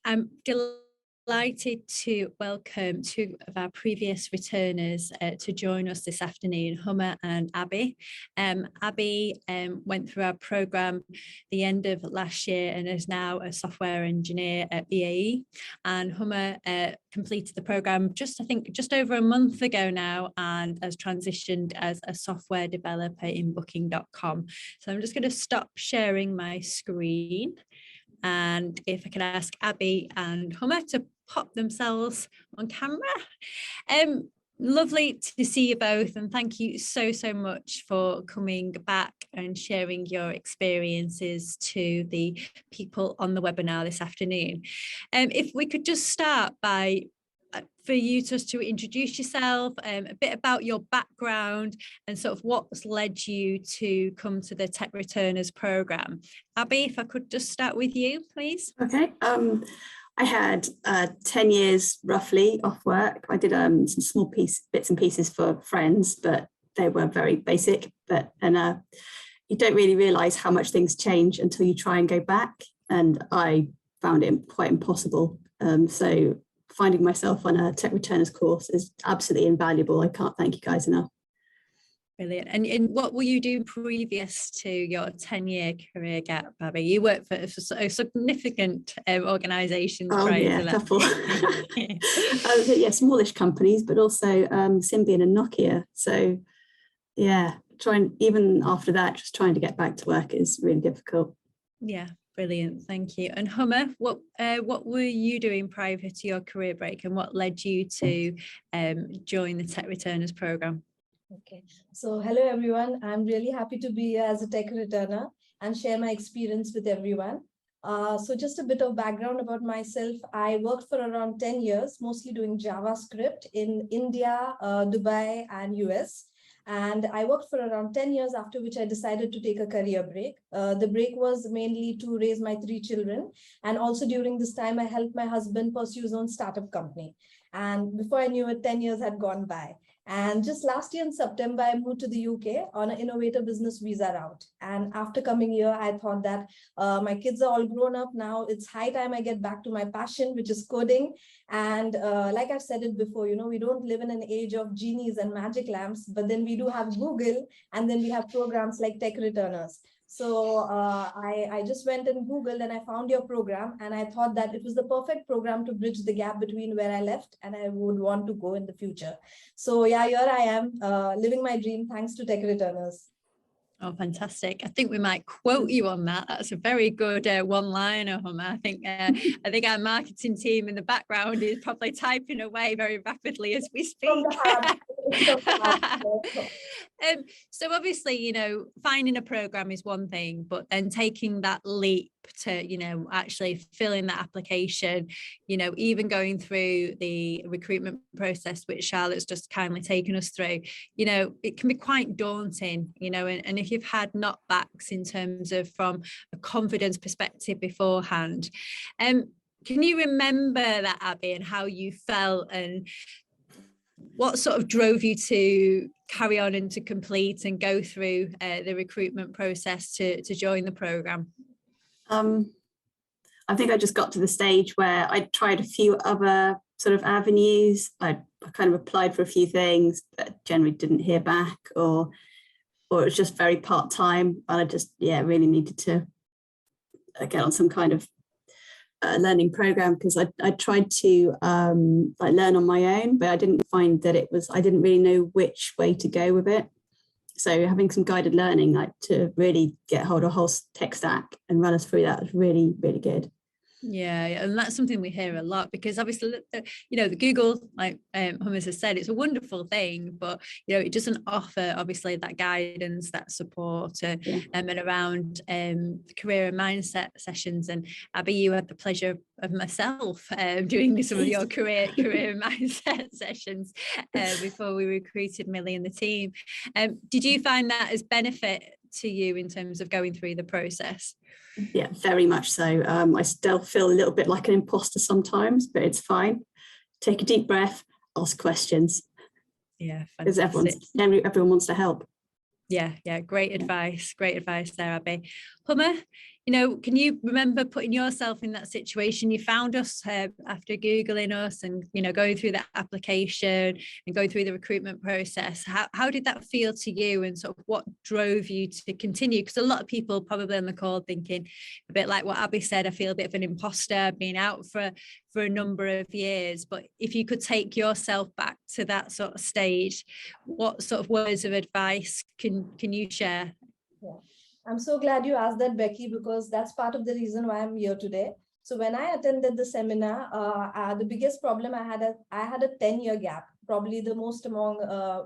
I'm delighted to welcome two of our previous returners to join us this afternoon, Hummer and Abby. Abby went through our programme the end of last year and is now a software engineer at BAE. And Hummer completed the programme just over a month ago now and has transitioned as a software developer in Booking.com. So I'm just going to stop sharing my screen. And if I can ask Abby and Hummer to pop themselves on camera. Lovely to see you both, and thank you so much for coming back and sharing your experiences to the people on the webinar this afternoon. If we could just start by for you just to introduce yourself, a bit about your background and sort of what's led you to come to the Tech Returners programme. Abby, if I could just start with you, please. Okay. I had 10 years roughly off work. I did some small bits and pieces for friends, but they were very basic. And you don't really realise how much things change until you try and go back. And I found it quite impossible. So finding myself on a Tech Returners course is absolutely invaluable. I can't thank you guys enough. Brilliant. And what were you doing previous to your 10-year career gap, Abby? You worked for a significant organisations prior to that. Couple. Yeah, smallish companies, but also Symbian and Nokia. So yeah, even after that, just trying to get back to work is really difficult. Yeah. Brilliant, thank you. And Hummer, what were you doing prior to your career break, and what led you to join the Tech Returners programme? Okay, so hello everyone. I'm really happy to be here as a tech returner and share my experience with everyone. So just a bit of background about myself. I worked for around 10 years, mostly doing JavaScript in India, Dubai and US. And I worked for around 10 years, after which I decided to take a career break. The break was mainly to raise my 3 children. And also during this time, I helped my husband pursue his own startup company. And before I knew it, 10 years had gone by. And just last year in September, I moved to the UK on an innovator business visa route. And after coming here, I thought that my kids are all grown up now. It's high time I get back to my passion, which is coding. And like I've said it before, we don't live in an age of genies and magic lamps, but then we do have Google, and then we have programs like Tech Returners. So I just went and Googled and I found your program, and I thought that it was the perfect program to bridge the gap between where I left and I would want to go in the future. So yeah, here I am living my dream thanks to Tech Returners. Oh, fantastic. I think we might quote you on that. That's a very good one-liner, Hummer. I think our marketing team in the background is probably typing away very rapidly as we speak. So obviously, finding a program is one thing, but then taking that leap to, actually filling that application, even going through the recruitment process, which Charlotte's just kindly taken us through, it can be quite daunting, and if you've had knockbacks in terms of from a confidence perspective beforehand, can you remember that, Abby, and how you felt and what sort of drove you to carry on and to complete and go through the recruitment process to join the programme? I think I just got to the stage where I tried a few other sort of avenues. I kind of applied for a few things, but generally didn't hear back, or it was just very part-time. And I just, really needed to get on some kind of learning program, because I tried to learn on my own, but I didn't find that I didn't really know which way to go with it. So having some guided learning, to really get hold of a whole tech stack and run us through that was really, really good. Yeah, and that's something we hear a lot, because obviously, the Google, like Hummer has said, it's a wonderful thing, but it doesn't offer obviously that guidance, that support, and around career and mindset sessions. And Abby, you had the pleasure of myself doing some of your career and mindset sessions before we recruited Millie and the team. Did you find that as benefit to you in terms of going through the process? Yeah, very much so. I still feel a little bit like an imposter sometimes, but it's fine. Take a deep breath, ask questions. Yeah, because everyone wants to help. Yeah, great advice there, Abby. Hummer, you know, can you remember putting yourself in that situation? You found us after Googling us and, you know, going through that application and going through the recruitment process. How did that feel to you, and sort of what drove you to continue? Because a lot of people probably on the call thinking a bit like what Abby said, I feel a bit of an imposter being out for a number of years. But if you could take yourself back to that sort of stage, what sort of words of advice can you share? Yeah. I'm so glad you asked that, Becky, because that's part of the reason why I'm here today. So when I attended the seminar, the biggest problem I had a 10-year gap, probably the most among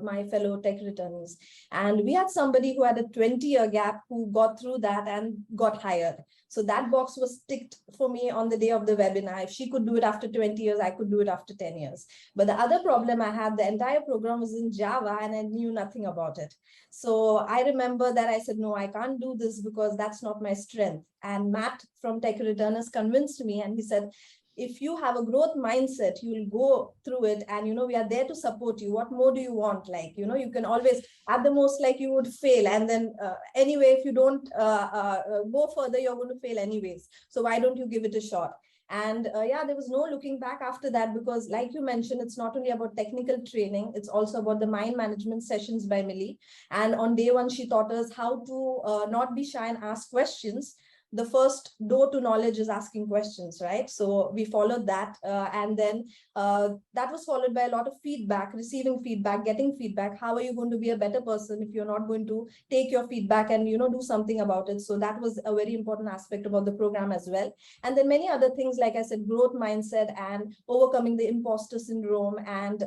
my fellow tech returnees. And we had somebody who had a 20-year gap who got through that and got hired. So that box was ticked for me on the day of the webinar. If she could do it after 20 years, I could do it after 10 years. But the other problem I had, the entire program was in Java and I knew nothing about it. So I remember that I said, no, I can't do this because that's not my strength. And Matt from Tech Returners convinced me, and he said, if you have a growth mindset, you'll go through it. And, you know, we are there to support you. What more do you want? Like, you know, you can always, at the most, like you would fail. And then anyway, if you don't go further, you're going to fail anyways. So why don't you give it a shot? And yeah, there was no looking back after that, because like you mentioned, it's not only about technical training, it's also about the mind management sessions by Millie. And on day one, she taught us how to not be shy and ask questions. The first door to knowledge is asking questions, right? So we followed that. And then that was followed by a lot of feedback, receiving feedback, getting feedback. How are you going to be a better person if you're not going to take your feedback and, you know, do something about it? So that was a very important aspect about the program as well. And then many other things, like I said, growth mindset and overcoming the imposter syndrome. And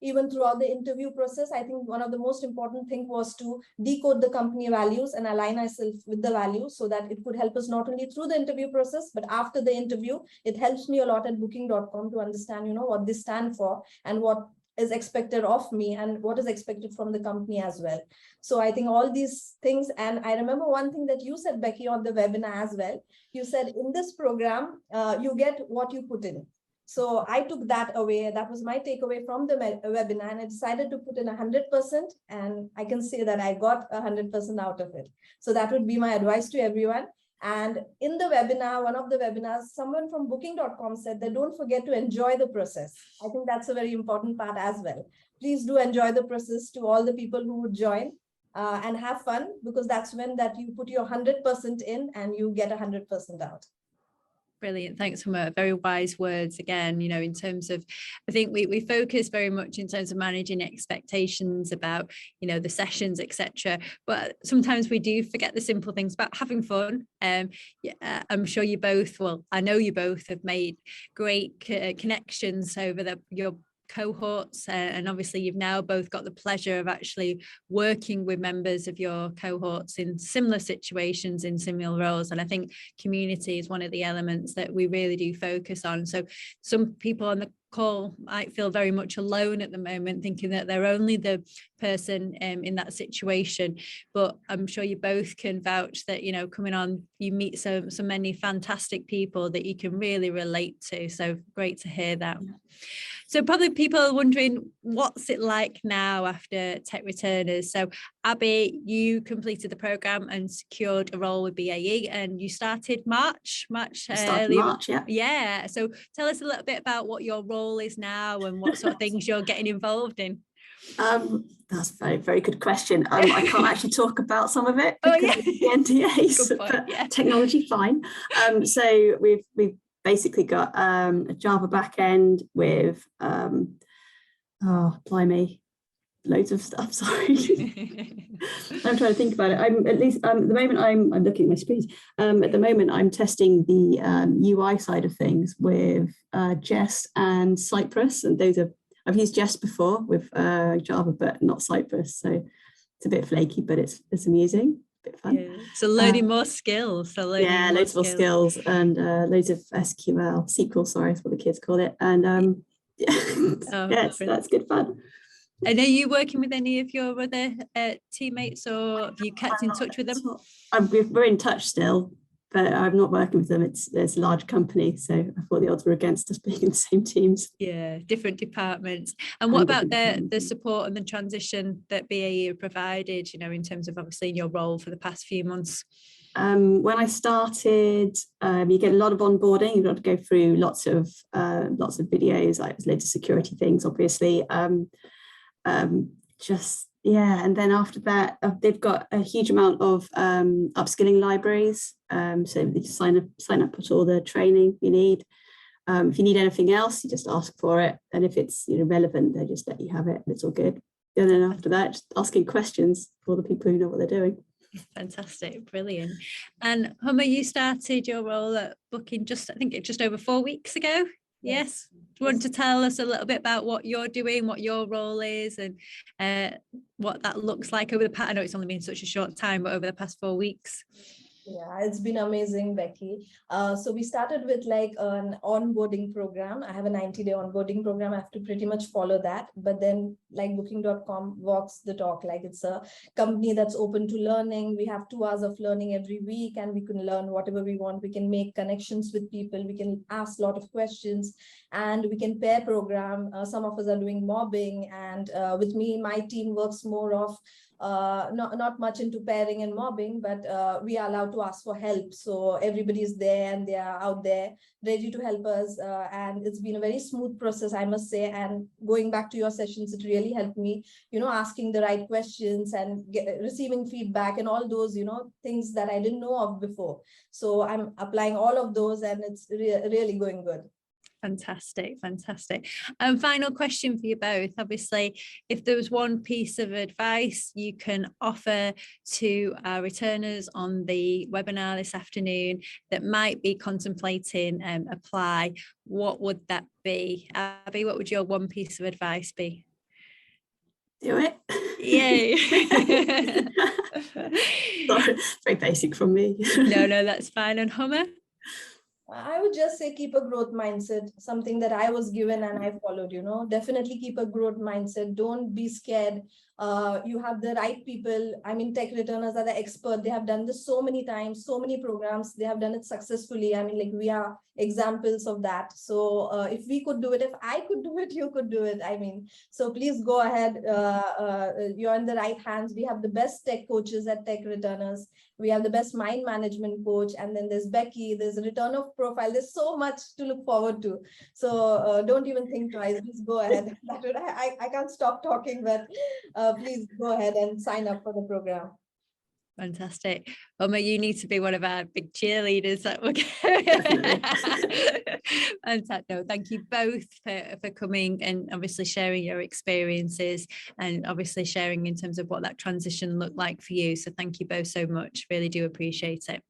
even throughout the interview process, I think one of the most important things was to decode the company values and align ourselves with the values, so that it could help us not only through the interview process, but after the interview. It helps me a lot at booking.com to understand, you know, what they stand for and what is expected of me and what is expected from the company as well. So I think all these things, and I remember one thing that you said, Becky, on the webinar as well. You said in this program, you get what you put in. So I took that away. That was my takeaway from the webinar, and I decided to put in 100%, and I can say that I got 100% out of it. So that would be my advice to everyone. And in the webinar, one of the webinars, someone from booking.com said that don't forget to enjoy the process. I think that's a very important part as well. Please do enjoy the process, to all the people who would join, and have fun, because that's when that you put your 100% in and you get 100% out. Brilliant. Thanks for very wise words again, you know, in terms of, I think we focus very much in terms of managing expectations about, you know, the sessions, etc. But sometimes we do forget the simple things about having fun. I'm sure you both, well, I know you both have made great connections over your cohorts, and obviously you've now both got the pleasure of actually working with members of your cohorts in similar situations, in similar roles. And I think community is one of the elements that we really do focus on. So some people on the call might feel very much alone at the moment, thinking that they're only the person in that situation, but I'm sure you both can vouch that, you know, coming on, you meet so many fantastic people that you can really relate to. So great to hear that. So probably people are wondering, what's it like now after Tech Returners? So Abby, you completed the program and secured a role with BAE, and you started March. Yeah. So tell us a little bit about what your role is now and what sort of things you're getting involved in. That's a very, very good question. I can't actually talk about some of it because of the NDAs, but technology, fine. So we've basically got a Java backend with blimey, loads of stuff. Sorry, I'm trying to think about it. I'm at the moment I'm looking at my screens. At the moment I'm testing the UI side of things with Jest and Cypress, and I've used Jest before with Java, but not Cypress, so it's a bit flaky, but it's amusing. Bit fun. Yeah. So learning more skills. Loads more skills and loads of SQL, sorry, is what the kids call it. And that's good fun. And are you working with any of your other teammates, or have you kept in touch with them? We're in touch still, but I'm not working with them. It's a large company, so I thought the odds were against us being in the same teams. Yeah, different departments. And what about the support and the transition that BAE have provided, you know, in terms of obviously in your role for the past few months? When I started, you get a lot of onboarding. You've got to go through lots of videos, like loads of security things, obviously. And then after that, they've got a huge amount of upskilling libraries. So you sign up, put all the training you need. If you need anything else, you just ask for it, and if it's relevant, they just let you have it, and it's all good. And then after that, just asking questions for the people who know what they're doing. Fantastic, brilliant. And Hummer, you started your role at Booking just over 4 weeks ago. Yes. Do you want to tell us a little bit about what you're doing, what your role is, and what that looks like over the past? I know it's only been such a short time, but over the past 4 weeks. Yeah, it's been amazing, Becky. So we started with like an onboarding program. I have a 90-day onboarding program. I have to pretty much follow that. But then like booking.com walks the talk. Like it's a company that's open to learning. We have 2 hours of learning every week, and we can learn whatever we want. We can make connections with people. We can ask a lot of questions, and we can pair program. Some of us are doing mobbing, and with me, my team works more of not much into pairing and mobbing, but we are allowed to ask for help. So everybody is there, and they are out there ready to help us. And it's been a very smooth process, I must say. And going back to your sessions, it really helped me, asking the right questions and receiving feedback and all those, things that I didn't know of before. So I'm applying all of those, and it's really going good. Fantastic. And final question for you both. Obviously, if there was one piece of advice you can offer to our returners on the webinar this afternoon that might be contemplating apply, what would that be? Abby, what would your one piece of advice be? Do it. Yay. Sorry, very basic from me. No, that's fine. And Hummer? I would just say keep a growth mindset, something that I was given and I followed, definitely keep a growth mindset. Don't be scared. You have the right people. I mean, tech returners are the expert. They have done this so many times, so many programs. They have done it successfully. I mean, like we are examples of that. So if we could do it, if I could do it, you could do it. I mean, so please go ahead. You're in the right hands. We have the best tech coaches at Tech Returners. We have the best mind management coach. And then there's Becky, there's a return of profile. There's so much to look forward to. So don't even think twice. Just go ahead. I can't stop talking, but please go ahead and sign up for the program. Fantastic. Hummer, you need to be one of our big cheerleaders. Fantastic. No, thank you both for coming and obviously sharing your experiences and obviously sharing in terms of what that transition looked like for you. So thank you both so much. Really do appreciate it.